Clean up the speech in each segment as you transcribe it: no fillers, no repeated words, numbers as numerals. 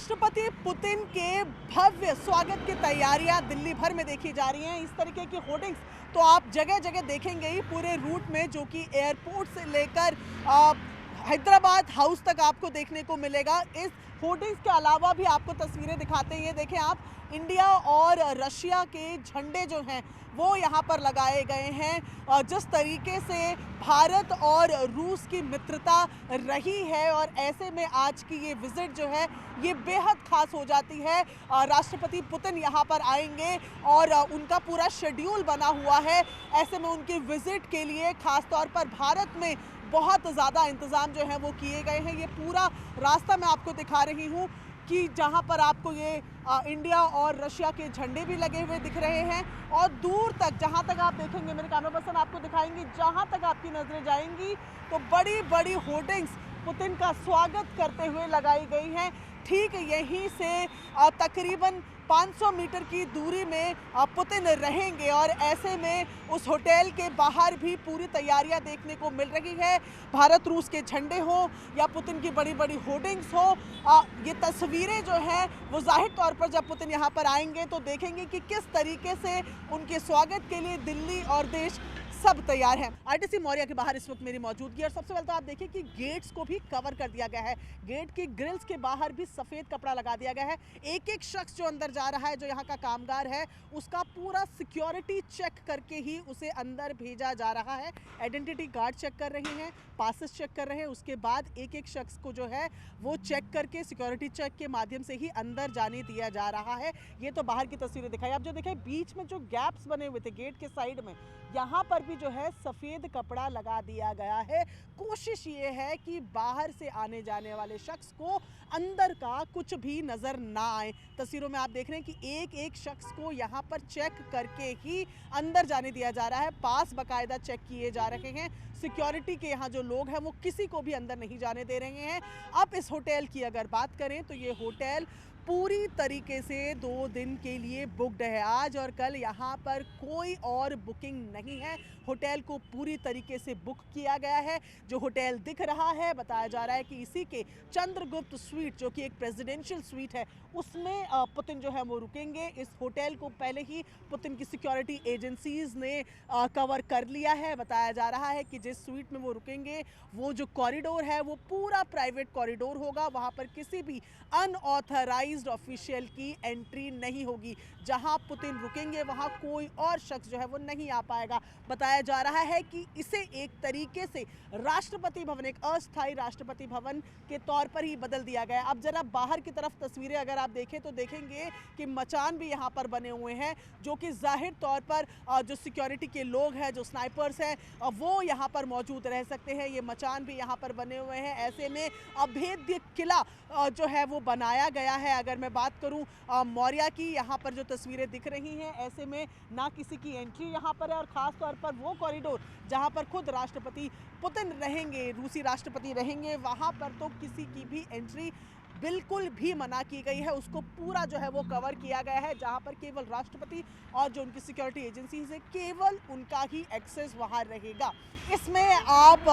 राष्ट्रपति पुतिन के भव्य स्वागत की तैयारियां दिल्ली भर में देखी जा रही हैं। इस तरीके की होर्डिंग्स तो आप जगह जगह देखेंगे ही पूरे रूट में, जो कि एयरपोर्ट से लेकर हैदराबाद हाउस तक आपको देखने को मिलेगा। इस होर्डिंग्स के अलावा भी आपको तस्वीरें दिखाते हैं। ये देखें आप, इंडिया और रशिया के झंडे जो हैं वो यहाँ पर लगाए गए हैं। जिस तरीके से भारत और रूस की मित्रता रही है, और ऐसे में आज की ये विजिट जो है ये बेहद खास हो जाती है। राष्ट्रपति पुतिन यहाँ पर आएंगे और उनका पूरा शेड्यूल बना हुआ है। ऐसे में उनकी विजिट के लिए खास तौर पर भारत में बहुत ज़्यादा इंतज़ाम जो है वो किए गए हैं। ये पूरा रास्ता मैं आपको दिखा रही हूँ कि जहाँ पर आपको ये इंडिया और रशिया के झंडे भी लगे हुए दिख रहे हैं, और दूर तक जहाँ तक आप देखेंगे, मेरे कैमरा पर्सन आपको दिखाएंगे, जहाँ तक आपकी नजरें जाएंगी तो बड़ी बड़ी होर्डिंग्स पुतिन का स्वागत करते हुए लगाई गई हैं। ठीक यहीं से तकरीबन 500 मीटर की दूरी में पुतिन रहेंगे, और ऐसे में उस होटल के बाहर भी पूरी तैयारियां देखने को मिल रही है। भारत रूस के झंडे हो या पुतिन की बड़ी बड़ी होर्डिंग्स हो, ये तस्वीरें जो हैं वो जाहिर तौर पर जब पुतिन यहाँ पर आएंगे तो देखेंगे कि किस तरीके से उनके स्वागत के लिए दिल्ली और देश सब तैयार हैं। आरटीसी मौर्या के बाहर इस वक्त मेरी मौजूदगी, और सबसे पहले तो आप देखिए कि गेट्स को भी कवर कर दिया गया है। गेट की ग्रिल्स के बाहर भी सफेद कपड़ा लगा दिया गया है। एक एक शख्स जो अंदर जा रहा है, जो यहाँ का कामगार है, उसका पूरा सिक्योरिटी चेक करके ही उसे अंदर भेजा जा रहा है। आइडेंटिटी कार्ड चेक कर रहे हैं, पासेस चेक कर रहे हैं, उसके बाद एक एक शख्स को जो है वो चेक करके सिक्योरिटी चेक के माध्यम से ही अंदर जाने दिया जा रहा है। ये तो बाहर की तस्वीरें दिखाई। आप जो देखें बीच में जो गैप्स बने हुए थे गेट के साइड में, यहाँ पर भी जो है सफेद कपड़ा लगा दिया गया है। कोशिश ये है कि बाहर से आने जाने वाले शख्स को अंदर का कुछ भी नजर ना आए। तस्वीरों में आप देख रहे हैं कि एक एक शख्स को यहाँ पर चेक करके ही अंदर जाने दिया जा रहा है। पास बाकायदा चेक किए जा रहे हैं। सिक्योरिटी के यहाँ जो लोग हैं वो किसी को भी अंदर नहीं जाने दे रहे हैं। अब इस होटल की अगर बात करें तो ये होटल पूरी तरीके से 2 दिन के लिए बुकड है। आज और कल यहाँ पर कोई और बुकिंग नहीं है। होटल को पूरी तरीके से बुक किया गया है। जो होटल दिख रहा है, बताया जा रहा है कि इसी के चंद्रगुप्त स्वीट, जो कि एक प्रेसिडेंशियल स्वीट है, उसमें पुतिन जो है वो रुकेंगे। इस होटल को पहले ही पुतिन की सिक्योरिटी एजेंसीज ने कवर कर लिया है। बताया जा रहा है कि जिस स्वीट में वो रुकेंगे वो जो कॉरिडोर है वो पूरा प्राइवेट कॉरिडोर होगा। वहाँ पर किसी भी अनऑथराइज्ड ऑफिशियल की एंट्री नहीं होगी। जहां पुतिन रुकेंगे वहां कोई और शख्स जो है वो नहीं आ पाएगा। बताया जा रहा है कि इसे एक तरीके से राष्ट्रपति भवन, एक अस्थायी राष्ट्रपति भवन के तौर पर ही बदल दिया गया। अब जरा बाहर की तरफ तस्वीरें अगर आप देखें तो देखेंगे कि मचान भी यहाँ पर बने हुए हैं, जो कि जाहिर तौर पर जो सिक्योरिटी के लोग हैं, जो स्नाइपर्स हैं, वो यहाँ पर मौजूद रह सकते हैं। ये मचान भी यहाँ पर बने हुए हैं। ऐसे में अभेद्य किला जो है वो बनाया गया है। अगर मैं बात करूं मौर्या की, यहाँ पर जो तस्वीरें दिख रही हैं, ऐसे में ना किसी की एंट्री यहाँ पर है, और ख़ास तौर पर वो कॉरिडोर जहाँ पर खुद राष्ट्रपति पुतिन रहेंगे, रूसी राष्ट्रपति रहेंगे, वहाँ पर तो किसी की भी एंट्री बिल्कुल भी मना की गई है। उसको पूरा जो है वो कवर किया गया है, जहां पर केवल राष्ट्रपति और जो उनकी सिक्योरिटी एजेंसीज है, केवल उनका ही एक्सेस वहां रहेगा। इसमें आप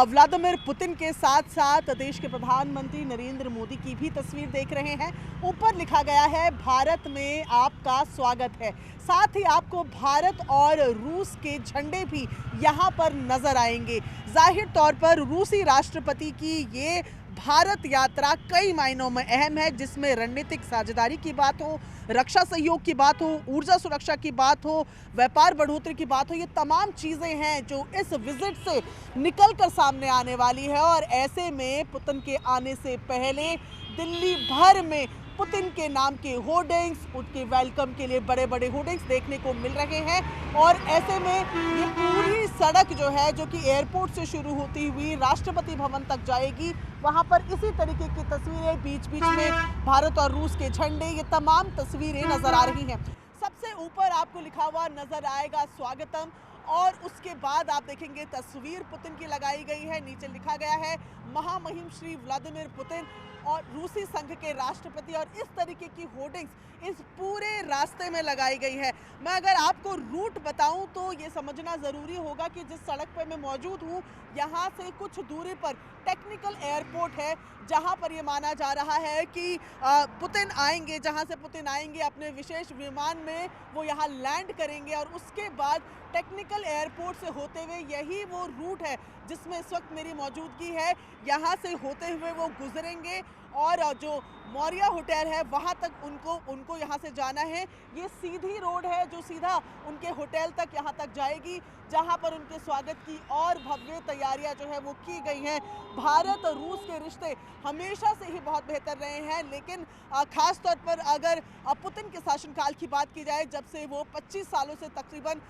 व्लादिमीर पुतिन के साथ साथ देश के प्रधानमंत्री नरेंद्र मोदी की भी तस्वीर देख रहे हैं। ऊपर लिखा गया है भारत में आपका स्वागत है। साथ ही आपको भारत और रूस के झंडे भी यहाँ पर नजर आएंगे। जाहिर तौर पर रूसी राष्ट्रपति की ये भारत यात्रा कई मायनों में अहम है, जिसमें रणनीतिक साझेदारी की बात हो, रक्षा सहयोग की बात हो, ऊर्जा सुरक्षा की बात हो, व्यापार बढ़ोतरी की बात हो। ये तमाम चीज़ें हैं जो इस विजिट से निकल कर सामने आने वाली है। और ऐसे में पुतिन के आने से पहले दिल्ली भर में पुतिन के नाम के होर्डिंग्स, उनके वेलकम के लिए बड़े बड़े होर्डिंग्स देखने को मिल रहे हैं। और ऐसे में ये पूरी सड़क जो है, जो कि एयरपोर्ट से शुरू होती हुई राष्ट्रपति भवन तक जाएगी, वहां पर इसी तरीके की तस्वीरें, बीच बीच में भारत और रूस के झंडे, ये तमाम तस्वीरें नजर आ रही हैं। सबसे ऊपर आपको लिखा हुआ नजर आएगा स्वागतम, और उसके बाद आप देखेंगे तस्वीर पुतिन की लगाई गई है। नीचे लिखा गया है महामहिम श्री व्लादिमीर पुतिन और रूसी संघ के राष्ट्रपति, और इस तरीके की होर्डिंग्स इस पूरे रास्ते में लगाई गई है। मैं अगर आपको रूट बताऊं तो ये समझना ज़रूरी होगा कि जिस सड़क पर मैं मौजूद हूं, यहाँ से कुछ दूरी पर टेक्निकल एयरपोर्ट है, जहां पर ये माना जा रहा है कि पुतिन आएंगे, जहां से पुतिन आएंगे अपने विशेष विमान में वो यहाँ लैंड करेंगे और उसके बाद टेक्निकल एयरपोर्ट से होते हुए यही वो रूट है जिसमें इस वक्त मेरी मौजूदगी है। यहाँ से होते हुए वो गुजरेंगे और जो मौर्या होटल है वहाँ तक उनको यहाँ से जाना है। ये सीधी रोड है जो सीधा उनके होटल तक यहाँ तक जाएगी, जहाँ पर उनके स्वागत की और भव्य तैयारियां जो है वो की गई हैं। भारत और रूस के रिश्ते हमेशा से ही बहुत बेहतर रहे हैं, लेकिन खास तौर पर अगर पुतिन के शासनकाल की बात की जाए, जब से वो 25 सालों से तकरीबन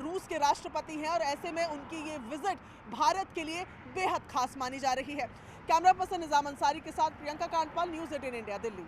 रूस के राष्ट्रपति हैं और ऐसे में उनकी ये विजिट भारत के लिए बेहद खास मानी जा रही है। कैमरा पर्सन निजाम अंसारी के साथ प्रियंका कांडपाल, न्यूज़ 18 इंडिया, दिल्ली।